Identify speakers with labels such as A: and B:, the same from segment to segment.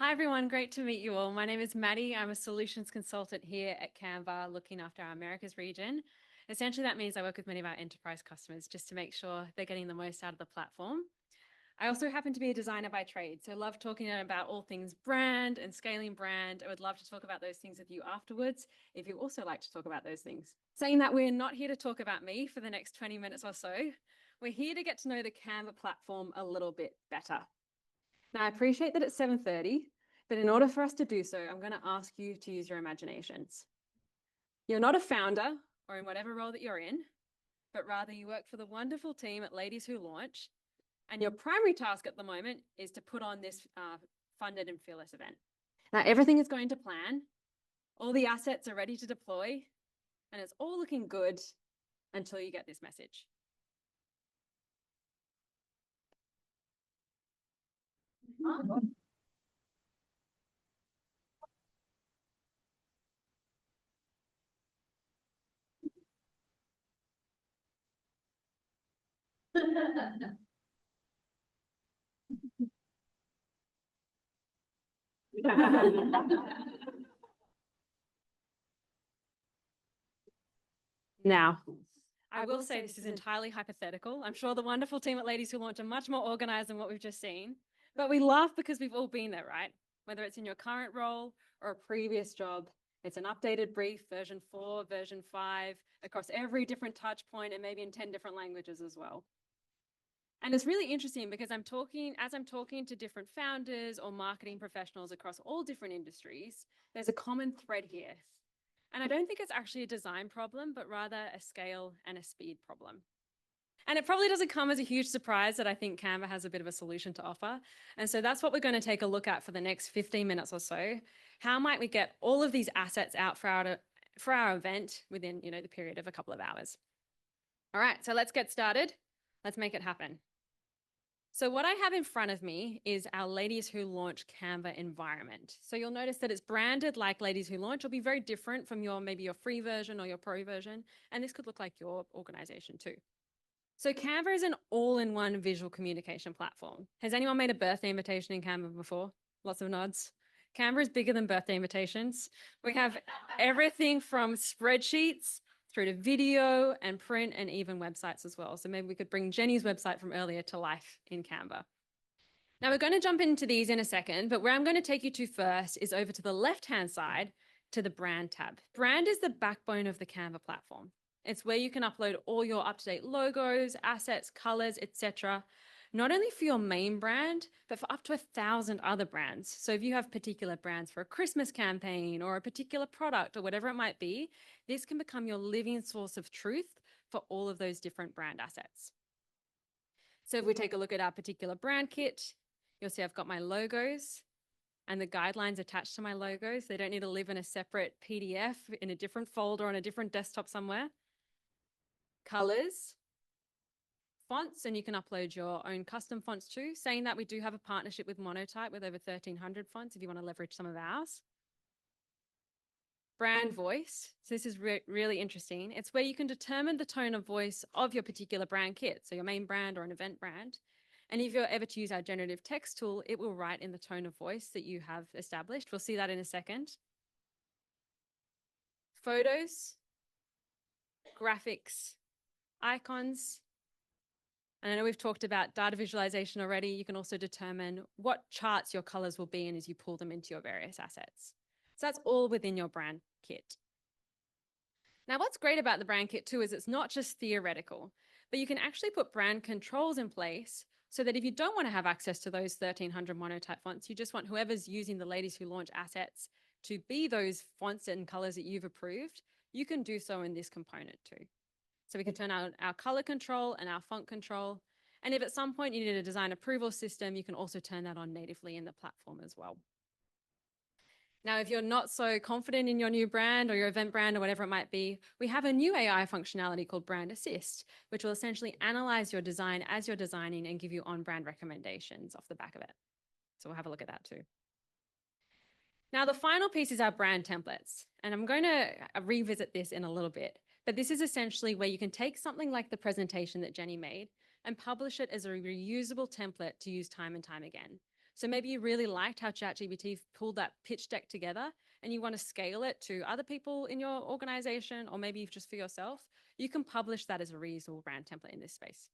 A: Hi, everyone. Great to meet you all. My name is Maddie. I'm a solutions consultant here at Canva, looking after our Americas region. Essentially, that means I work with many of our enterprise customers just to make sure they're getting the most out of the platform. I also happen to be a designer by trade, so I love talking about all things brand and scaling brand. I would love to talk about those things with you afterwards if you also like to talk about those things. Saying that, we're not here to talk about me for the next 20 minutes or so. We're here to get to know the Canva platform a little bit better. Now, I appreciate that it's 7:30, but in order for us to do so, I'm going to ask you to use your imaginations. You're not a founder or in whatever role that you're in, but rather you work for the wonderful team at Ladies Who Launch, and your primary task at the moment is to put on this funded and fearless event. Now, everything is going to plan. All the assets are ready to deploy, and it's all looking good until you get this message. Now, I will say this is entirely hypothetical. I'm sure the wonderful team at Ladies Who Launch are much more organized than what we've just seen, but we laugh because we've all been there, right? Whether it's in your current role or a previous job, it's an updated brief, version 4, version 5, across every different touch point and maybe in 10 different languages as well. And it's really interesting because as I'm talking to different founders or marketing professionals across all different industries, there's a common thread here. And I don't think it's actually a design problem, but rather a scale and a speed problem. And it probably doesn't come as a huge surprise that I think Canva has a bit of a solution to offer. And so that's what we're going to take a look at for the next 15 minutes or so. How might we get all of these assets out for our event within, the period of a couple of hours? All right, so let's get started. Let's make it happen. So what I have in front of me is our Ladies Who Launch Canva environment. So you'll notice that it's branded like Ladies Who Launch. It'll be very different from maybe your free version or your pro version. And this could look like your organization too. So Canva is an all-in-one visual communication platform. Has anyone made a birthday invitation in Canva before? Lots of nods. Canva is bigger than birthday invitations. We have everything from spreadsheets through to video and print and even websites as well. So maybe we could bring Jenny's website from earlier to life in Canva. Now we're going to jump into these in a second, but where I'm going to take you to first is over to the left-hand side to the brand tab. Brand is the backbone of the Canva platform. It's where you can upload all your up-to-date logos, assets, colors, etc. Not only for your main brand, but for up to 1,000 other brands. So if you have particular brands for a Christmas campaign or a particular product or whatever it might be, this can become your living source of truth for all of those different brand assets. So if we take a look at our particular brand kit, you'll see I've got my logos and the guidelines attached to my logos. They don't need to live in a separate PDF in a different folder on a different desktop somewhere. Colors, fonts, and you can upload your own custom fonts too. Saying that, we do have a partnership with Monotype with over 1,300 fonts if you want to leverage some of ours. Brand voice. So this is really interesting. It's where you can determine the tone of voice of your particular brand kit, so your main brand or an event brand. And if you're ever to use our generative text tool, it will write in the tone of voice that you have established. We'll see that in a second. Photos, graphics, icons. And I know we've talked about data visualization already. You can also determine what charts your colors will be in as you pull them into your various assets. So that's all within your brand kit. Now, what's great about the brand kit too is it's not just theoretical, but you can actually put brand controls in place so that if you don't want to have access to those 1,300 Monotype fonts, you just want whoever's using the Ladies Who Launch assets to be those fonts and colors that you've approved, you can do so in this component too. So we can turn on our color control and our font control. And if at some point you need a design approval system, you can also turn that on natively in the platform as well. Now, if you're not so confident in your new brand or your event brand or whatever it might be, we have a new AI functionality called Brand Assist, which will essentially analyze your design as you're designing and give you on-brand recommendations off the back of it. So we'll have a look at that too. Now, the final piece is our brand templates. And I'm going to revisit this in a little bit. But this is essentially where you can take something like the presentation that Jenny made and publish it as a reusable template to use time and time again. So maybe you really liked how ChatGPT pulled that pitch deck together and you want to scale it to other people in your organization, or maybe just for yourself. You can publish that as a reusable brand template in this space.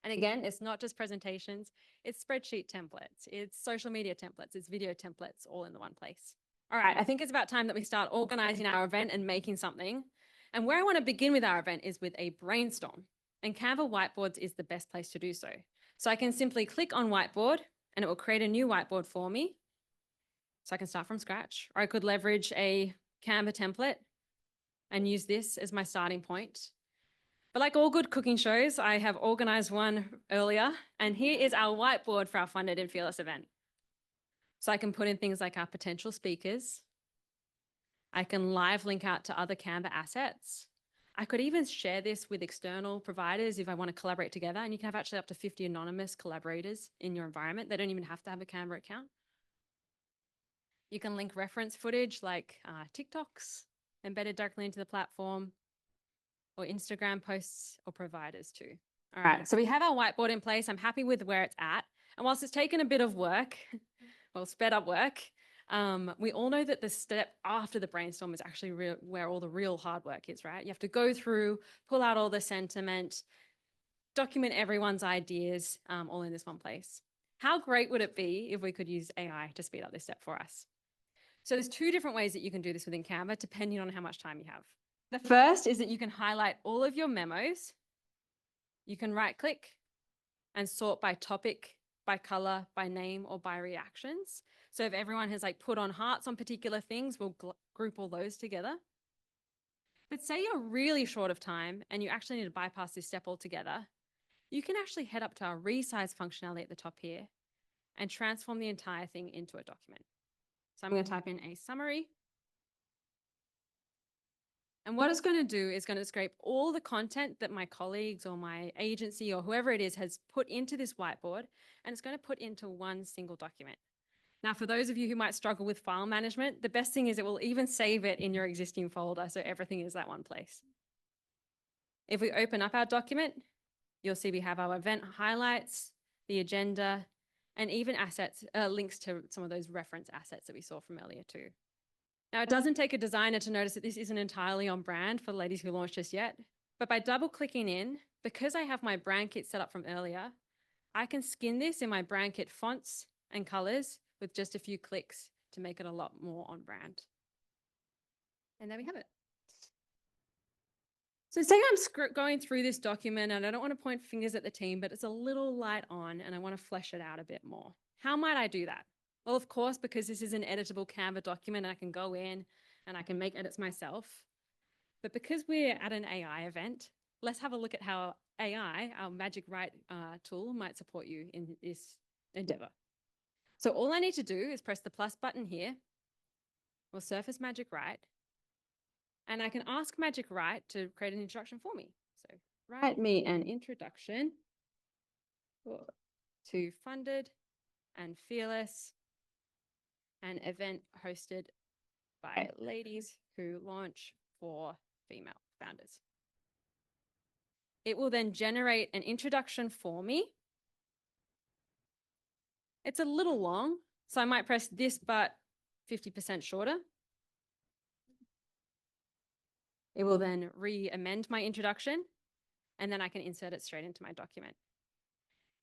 A: And again, it's not just presentations, it's spreadsheet templates, it's social media templates, it's video templates, all in the one place. All right, I think it's about time that we start organizing our event and making something. And where I want to begin with our event is with a brainstorm. And Canva whiteboards is the best place to do so. So I can simply click on whiteboard and it will create a new whiteboard for me. So I can start from scratch, or I could leverage a Canva template and use this as my starting point. But like all good cooking shows, I have organized one earlier, and here is our whiteboard for our Funded and Fearless event. So I can put in things like our potential speakers. I can live link out to other Canva assets. I could even share this with external providers if I want to collaborate together, and you can have actually up to 50 anonymous collaborators in your environment. They don't even have to have a Canva account. You can link reference footage like TikToks embedded directly into the platform, or Instagram posts or providers too. All right, so we have our whiteboard in place. I'm happy with where it's at. And whilst it's taken a bit of work, well, sped up work, we all know that the step after the brainstorm is actually where all the real hard work is, right? You have to go through, pull out all the sentiment, document everyone's ideas, all in this one place. How great would it be if we could use AI to speed up this step for us? So there's two different ways that you can do this within Canva, depending on how much time you have. The first is that you can highlight all of your memos. You can right click and sort by topic, by color, by name, or by reactions. So if everyone has like put on hearts on particular things, we'll group all those together. But say you're really short of time and you actually need to bypass this step altogether, you can actually head up to our resize functionality at the top here and transform the entire thing into a document. So I'm going to type in a summary. And what it's going to do is going to scrape all the content that my colleagues or my agency or whoever it is has put into this whiteboard, and it's going to put into one single document. Now, for those of you who might struggle with file management, the best thing is it will even save it in your existing folder, so everything is that one place. If we open up our document, you'll see we have our event highlights, the agenda, and even assets, links to some of those reference assets that we saw from earlier too. Now, it doesn't take a designer to notice that this isn't entirely on brand for Ladies Who Launched just yet, but by double clicking in, because I have my brand kit set up from earlier, I can skin this in my brand kit fonts and colors with just a few clicks to make it a lot more on brand. And there we have it. So say I'm going through this document and I don't want to point fingers at the team, but it's a little light on and I want to flesh it out a bit more. How might I do that? Well, of course, because this is an editable Canva document, I can go in and I can make edits myself. But because we're at an AI event, let's have a look at how AI, our Magic Write tool, might support you in this endeavor. So all I need to do is press the plus button here, or surface Magic Write, and I can ask Magic Write to create an introduction for me. So write me an introduction to Funded and Fearless, an event hosted by Ladies Who Launch for Female Founders. It will then generate an introduction for me. It's a little long, so I might press this but 50% shorter. It will then re-amend my introduction, and then I can insert it straight into my document.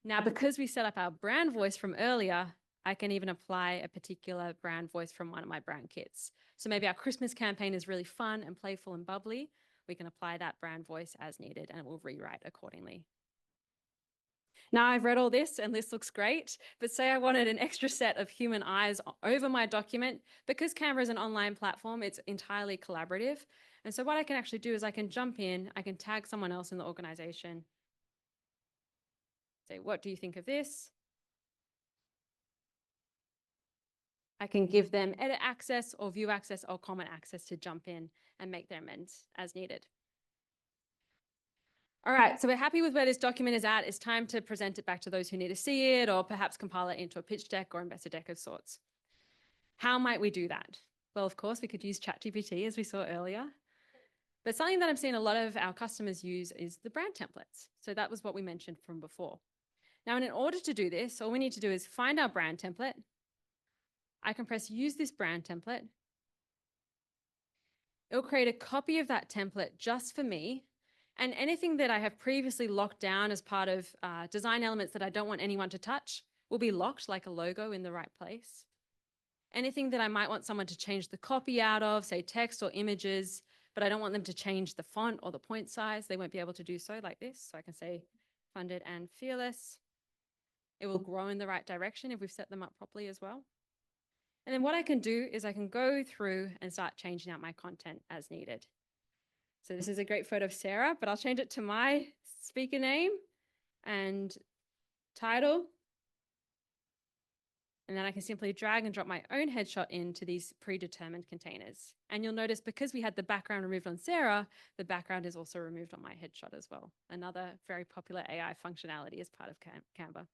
A: Now, because we set up our brand voice from earlier, I can even apply a particular brand voice from one of my brand kits. So maybe our Christmas campaign is really fun and playful and bubbly. We can apply that brand voice as needed and it will rewrite accordingly. Now I've read all this and this looks great, but say I wanted an extra set of human eyes over my document. Because Canva is an online platform, it's entirely collaborative. And so what I can actually do is I can jump in, I can tag someone else in the organization. Say, what do you think of this? I can give them edit access or view access or comment access to jump in and make their amends as needed. All right, so we're happy with where this document is at. It's time to present it back to those who need to see it, or perhaps compile it into a pitch deck or investor deck of sorts. How might we do that? Well, of course, we could use ChatGPT as we saw earlier. But something that I'm seeing a lot of our customers use is the brand templates. So that was what we mentioned from before. Now, in order to do this, all we need to do is find our brand template. I can press use this brand template. It'll create a copy of that template just for me. And anything that I have previously locked down as part of design elements that I don't want anyone to touch will be locked like a logo in the right place. Anything that I might want someone to change the copy out of, say text or images, but I don't want them to change the font or the point size, they won't be able to do so like this. So I can say funded and fearless. It will grow in the right direction if we've set them up properly as well. And then what I can do is I can go through and start changing out my content as needed. So this is a great photo of Sarah, but I'll change it to my speaker name and title. And then I can simply drag and drop my own headshot into these predetermined containers. And you'll notice because we had the background removed on Sarah, the background is also removed on my headshot as well. Another very popular AI functionality as part of Canva.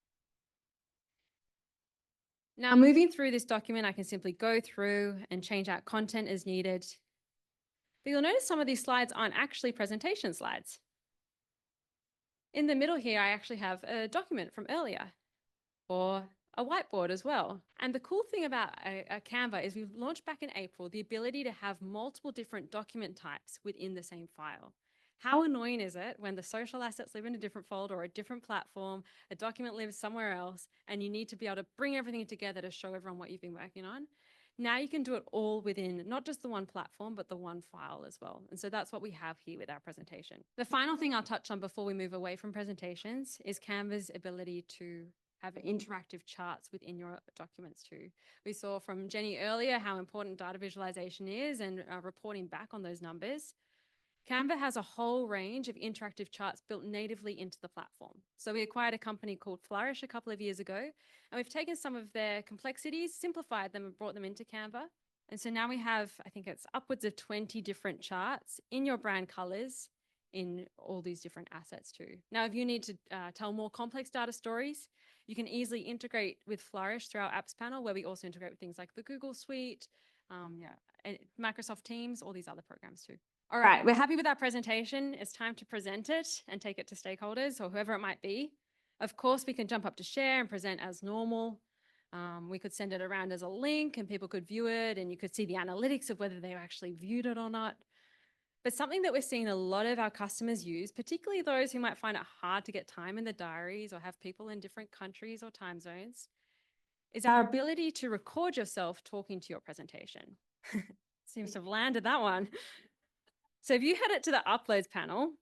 A: Now, moving through this document, I can simply go through and change out content as needed. But you'll notice some of these slides aren't actually presentation slides. In the middle here, I actually have a document from earlier or a whiteboard as well. And the cool thing about a Canva is we've launched back in April the ability to have multiple different document types within the same file. How annoying is it when the social assets live in a different folder or a different platform, a document lives somewhere else, and you need to be able to bring everything together to show everyone what you've been working on? Now you can do it all within not just the one platform, but the one file as well. And so that's what we have here with our presentation. The final thing I'll touch on before we move away from presentations is Canva's ability to have interactive charts within your documents too. We saw from Jenny earlier how important data visualization is and reporting back on those numbers. Canva has a whole range of interactive charts built natively into the platform. So we acquired a company called Flourish a couple of years ago, and we've taken some of their complexities, simplified them, and brought them into Canva. And so now we have, I think it's upwards of 20 different charts in your brand colors in all these different assets too. Now, if you need to tell more complex data stories, you can easily integrate with Flourish through our apps panel, where we also integrate with things like the Google Suite, and Microsoft Teams, all these other programs too. All right, we're happy with our presentation. It's time to present it and take it to stakeholders or whoever it might be. Of course, we can jump up to share and present as normal. We could send it around as a link and people could view it and you could see the analytics of whether they actually viewed it or not. But something that we're seeing a lot of our customers use, particularly those who might find it hard to get time in the diaries or have people in different countries or time zones, is our ability to record yourself talking to your presentation. Seems to have landed that one. So if you head it to the uploads panel,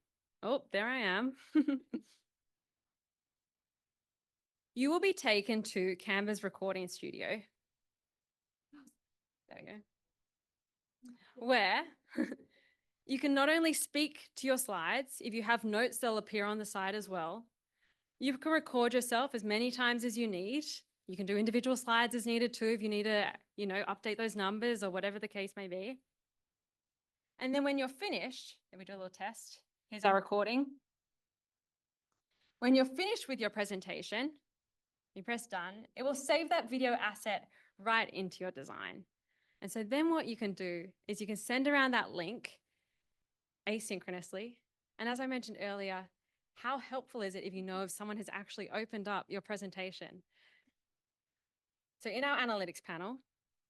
A: oh, there I am. You will be taken to Canva's recording studio. There we go. Where you can not only speak to your slides, if you have notes, they'll appear on the side as well. You can record yourself as many times as you need. You can do individual slides as needed too, if you need to, update those numbers or whatever the case may be. And then when you're finished, let me do a little test. Here's our recording. When you're finished with your presentation, you press done, it will save that video asset right into your design. And so then what you can do is you can send around that link asynchronously. And as I mentioned earlier, how helpful is it if you know if someone has actually opened up your presentation? So in our analytics panel,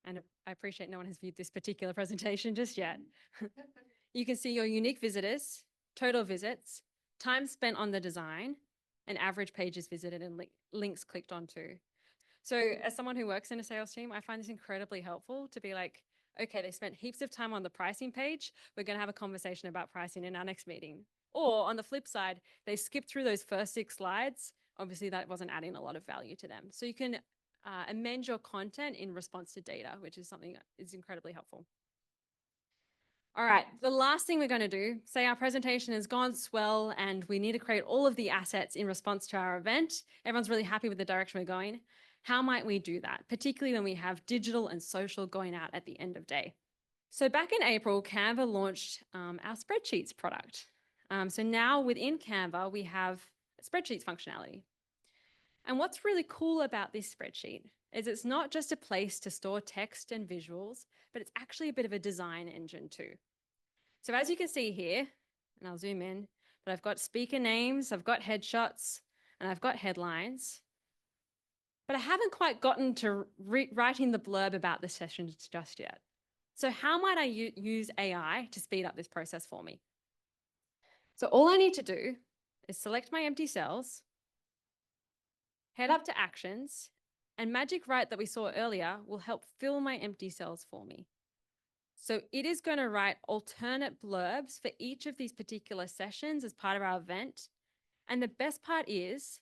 A: and I appreciate no one has viewed this particular presentation just yet, you can see your unique visitors, total visits, time spent on the design, and average pages visited and links clicked onto. So as someone who works in a sales team, I find this incredibly helpful to be like, okay, they spent heaps of time on the pricing page. We're going to have a conversation about pricing in our next meeting. Or on the flip side, they skipped through those first 6 slides. Obviously, that wasn't adding a lot of value to them. So you can amend your content in response to data, which is something that is incredibly helpful. All right, the last thing we're going to do, say our presentation has gone swell and we need to create all of the assets in response to our event. Everyone's really happy with the direction we're going. How might we do that, particularly when we have digital and social going out at the end of day? So back in April, Canva launched our spreadsheets product. So now within Canva, we have spreadsheets functionality. And what's really cool about this spreadsheet is it's not just a place to store text and visuals, but it's actually a bit of a design engine too. So as you can see here, and I'll zoom in, but I've got speaker names, I've got headshots, and I've got headlines, but I haven't quite gotten to writing the blurb about the sessions just yet. So how might I use AI to speed up this process for me? So all I need to do is select my empty cells, head up to actions, and Magic Write that we saw earlier will help fill my empty cells for me. So it is going to write alternate blurbs for each of these particular sessions as part of our event. And the best part is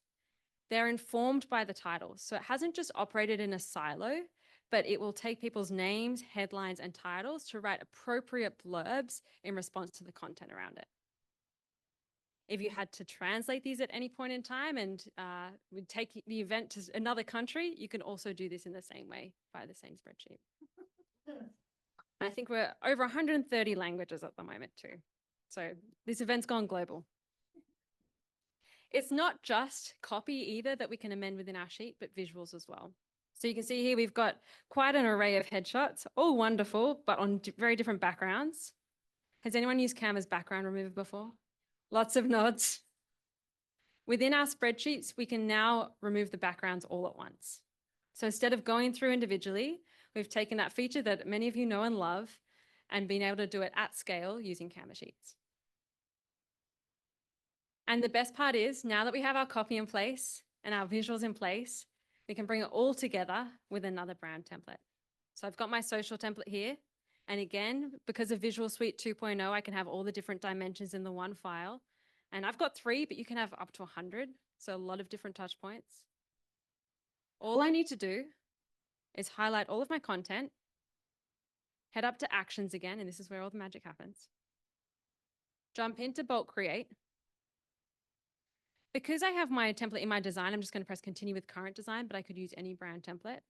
A: they're informed by the titles. So it hasn't just operated in a silo, but it will take people's names, headlines, and titles to write appropriate blurbs in response to the content around it. If you had to translate these at any point in time and would take the event to another country, you can also do this in the same way via the same spreadsheet. I think we're over 130 languages at the moment too. So this event's gone global. It's not just copy either that we can amend within our sheet, but visuals as well. So you can see here we've got quite an array of headshots, all wonderful, but on very different backgrounds. Has anyone used Canva's background remover before? Lots of nods. Within our spreadsheets, we can now remove the backgrounds all at once. So instead of going through individually, we've taken that feature that many of you know and love and been able to do it at scale using Canva Sheets. And the best part is, now that we have our copy in place and our visuals in place, we can bring it all together with another brand template. So I've got my social template here. And again, because of Visual Suite 2.0, I can have all the different dimensions in the one file. And I've got 3, but you can have up to 100. So a lot of different touch points. All I need to do is highlight all of my content, head up to actions again, and this is where all the magic happens. Jump into bulk create. Because I have my template in my design, I'm just going to press continue with current design, but I could use any brand template.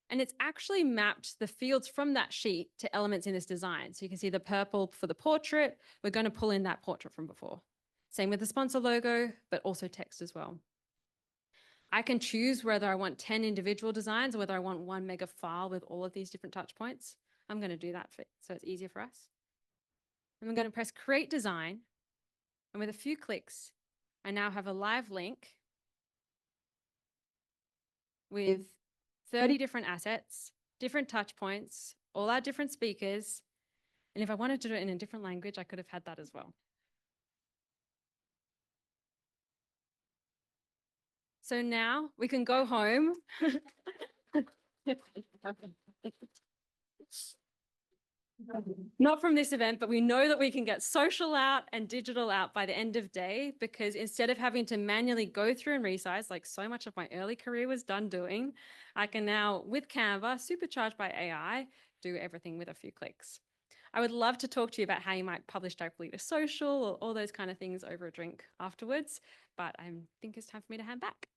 A: And it's actually mapped the fields from that sheet to elements in this design. So you can see the purple for the portrait. We're going to pull in that portrait from before. Same with the sponsor logo, but also text as well. I can choose whether I want 10 individual designs or whether I want one mega file with all of these different touch points. I'm going to do that so it's easier for us. And I'm going to press create design. And with a few clicks, I now have a live link with 30 different assets, different touch points, all our different speakers. And if I wanted to do it in a different language, I could have had that as well. So now we can go home. Not from this event, but we know that we can get social out and digital out by the end of day, because instead of having to manually go through and resize, like so much of my early career was done doing, I can now, with Canva, supercharged by AI, do everything with a few clicks. I would love to talk to you about how you might publish directly to social or all those kind of things over a drink afterwards, but I think it's time for me to hand back.